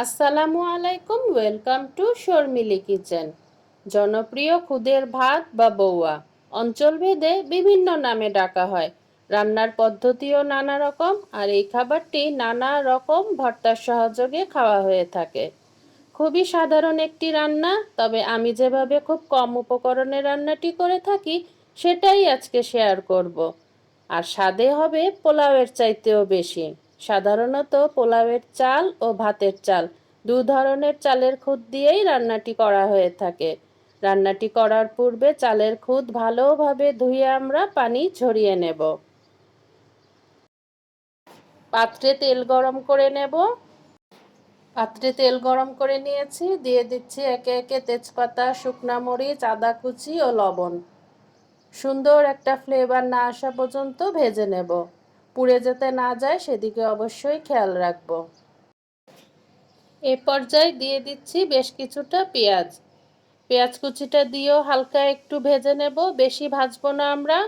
আসসালামু আলাইকুম, welcome to Sharmili kitchen. জনপ্রিয় খুদের ভাত বা বৌয়া অঞ্চলভেদে বিভিন্ন নামে ডাকা হয়। রান্নার পদ্ধতিও নানা রকম, আর এই খাবারটি নানা রকম ভর্তার সহযোগে খাওয়া হয়ে থাকে। খুবই সাধারণ একটি রান্না, তবে আমি যেভাবে খুব কম উপকরণে রান্নাটি করে থাকি সেটাই আজকে শেয়ার করব। আর স্বাদে হবে পোলাওয়ের চাইতেও বেশি। সাধারণত পোলাওয়ের চাল ও ভাতের চাল দু ধরনের চালের খুদ দিয়েই রান্নাটি করা হয়ে থাকে। রান্নাটি করার পূর্বে চালের খুদ ভালোভাবে ধুয়ে আমরা পানি ঝরিয়ে নেব। পাত্রে তেল গরম করে নেব। পাত্রে তেল গরম করে নিয়েছি, দিয়ে দিচ্ছি একে একে তেজপাতা, শুকনা মরিচ, আদা কুচি ও লবণ। সুন্দর একটা ফ্লেভার না আসা পর্যন্ত ভেজে নেব। পুড়ে যেতে না যায় সেদিকে অবশ্যই খেয়াল রাখব। এ পর্যায়ে দিয়ে দিচ্ছি বেশ কিছুটা পেঁয়াজ। পেঁয়াজ কুচিটা দিয়েও হালকা একটু ভেজে নেব, বেশি ভাজবো না আমরা।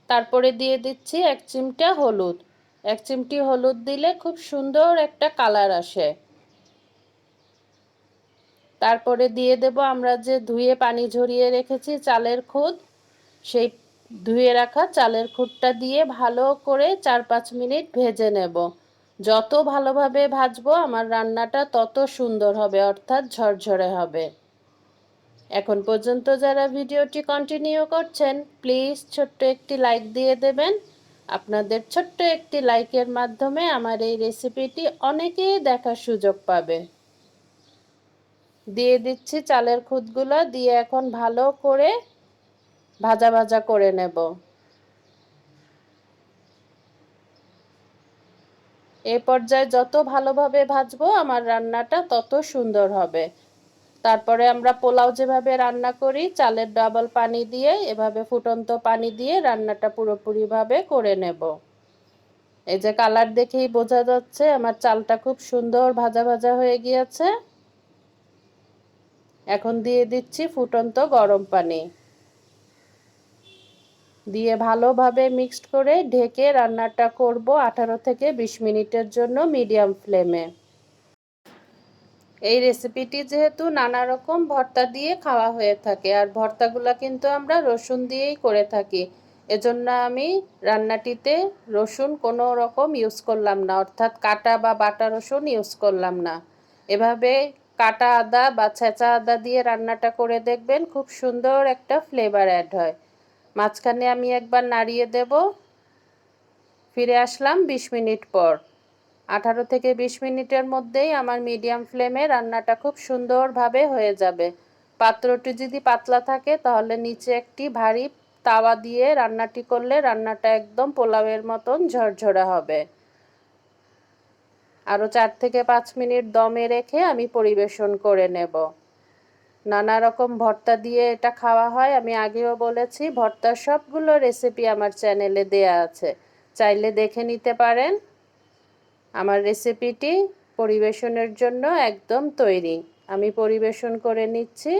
তারপরে দিয়ে দিচ্ছি 1 চিমটা হলুদ। 1 চিমটি হলুদ দিলে খুব সুন্দর একটা কালার আসে। তারপরে দিয়ে দেব আমরা যে ধুয়ে পানি ঝরিয়ে রেখেছি চালের খুদ। সেই ধুয়ে রাখা চালের খুদটা দিয়ে ভালো করে 4-5 মিনিট ভেজে নেব। যত ভালোভাবে ভাজবো আমার রান্নাটা তত সুন্দর হবে, অর্থাৎ ঝরঝরে হবে। এখন পর্যন্ত যারা ভিডিওটি কন্টিনিউ করছেন, প্লিজ ছোট্ট একটি লাইক দিয়ে দেবেন। আপনাদের ছোট্ট একটি লাইকের মাধ্যমে আমার এই রেসিপিটি অনেকেই দেখার সুযোগ পাবে। দিয়ে দিচ্ছি চালের খুদগুলো, দিয়ে এখন ভালো করে ভাজা ভাজা করে নেব। এই পর্যায়ে যত ভালোভাবে ভাজবো আমার রান্নাটা তত সুন্দর হবে। তারপরে আমরা পোলাও যেভাবে রান্না করি, চালের ডাবল পানি দিয়ে এভাবে ফুটন্ত পানি দিয়ে রান্নাটা পুরোপুরিভাবে করে নেব। এই যে কালার দেখেই বোঝা যাচ্ছে আমার চালটা খুব সুন্দর ভাজা ভাজা হয়ে গিয়েছে। এখন দিয়ে দিচ্ছি ফুটন্ত গরম পানি, দিয়ে ভালোভাবে মিক্সড করে ঢেকে রান্নাটা করব 18 থেকে 20 মিনিটের জন্য মিডিয়াম ফ্লেমে। এই রেসিপিটি যেহেতু নানা রকম ভর্তা দিয়ে খাওয়া হয়ে থাকে, আর ভর্তাগুলো কিন্তু আমরা রসুন দিয়েই করে থাকি, এজন্য আমি রান্নাটিতে রসুন কোনো রকম ইউজ করলাম না, অর্থাৎ কাটা বা বাটা রসুন ইউজ করলাম না। এভাবে কাটা আদা বা ছেঁচা আদা দিয়ে রান্নাটা করে দেখবেন, খুব সুন্দর একটা ফ্লেভার অ্যাড হয়। মাঝখানে আমি একবার নাড়িয়ে দেব। ফিরে আসলাম 20 মিনিট পর। 18 থেকে 20 মিনিটের মধ্যেই আমার মিডিয়াম ফ্লেমে রান্নাটা খুব সুন্দরভাবে হয়ে যাবে। পাত্রটি যদি পাতলা থাকে তাহলে নিচে একটি ভারী তাওয়া দিয়ে রান্নাটি করলে রান্নাটা একদম পোলাওয়ের মতন ঝরঝরা হবে। আরও 4 থেকে 5 মিনিট দমে রেখে আমি পরিবেশন করে নেব। নানা রকম ভর্তা দিয়ে এটা খাওয়া হয়, আমি আগেও বলেছি। ভর্তার সবগুলো রেসিপি আমার চ্যানেলে দেয়া আছে, চাইলে দেখে নিতে পারেন। আমার রেসিপিটি পরিবেশনের জন্য একদম তৈরি। আমি পরিবেশন করে নিচ্ছি।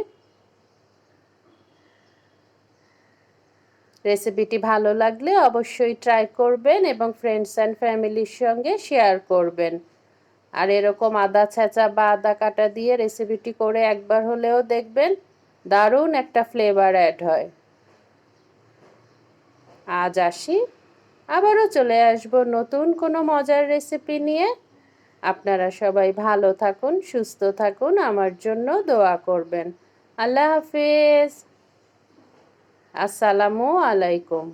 রেসিপিটি ভালো লাগলে অবশ্যই ট্রাই করবেন এবং ফ্রেন্ডস অ্যান্ড ফ্যামিলির সঙ্গে শেয়ার করবেন। আর এরকম আদা ছেঁচা বা আদা কাটা দিয়ে রেসিপিটি করে একবার হলেও দেখবেন, দারুণ একটা ফ্লেভার অ্যাড হয়। আজ আসি, আবারও চলে আসব নতুন কোনো মজার রেসিপি নিয়ে। আপনারা সবাই ভালো থাকুন, সুস্থ থাকুন, আমার জন্য দোয়া করবেন। আল্লাহ হাফেজ। আসসালামু আলাইকুম।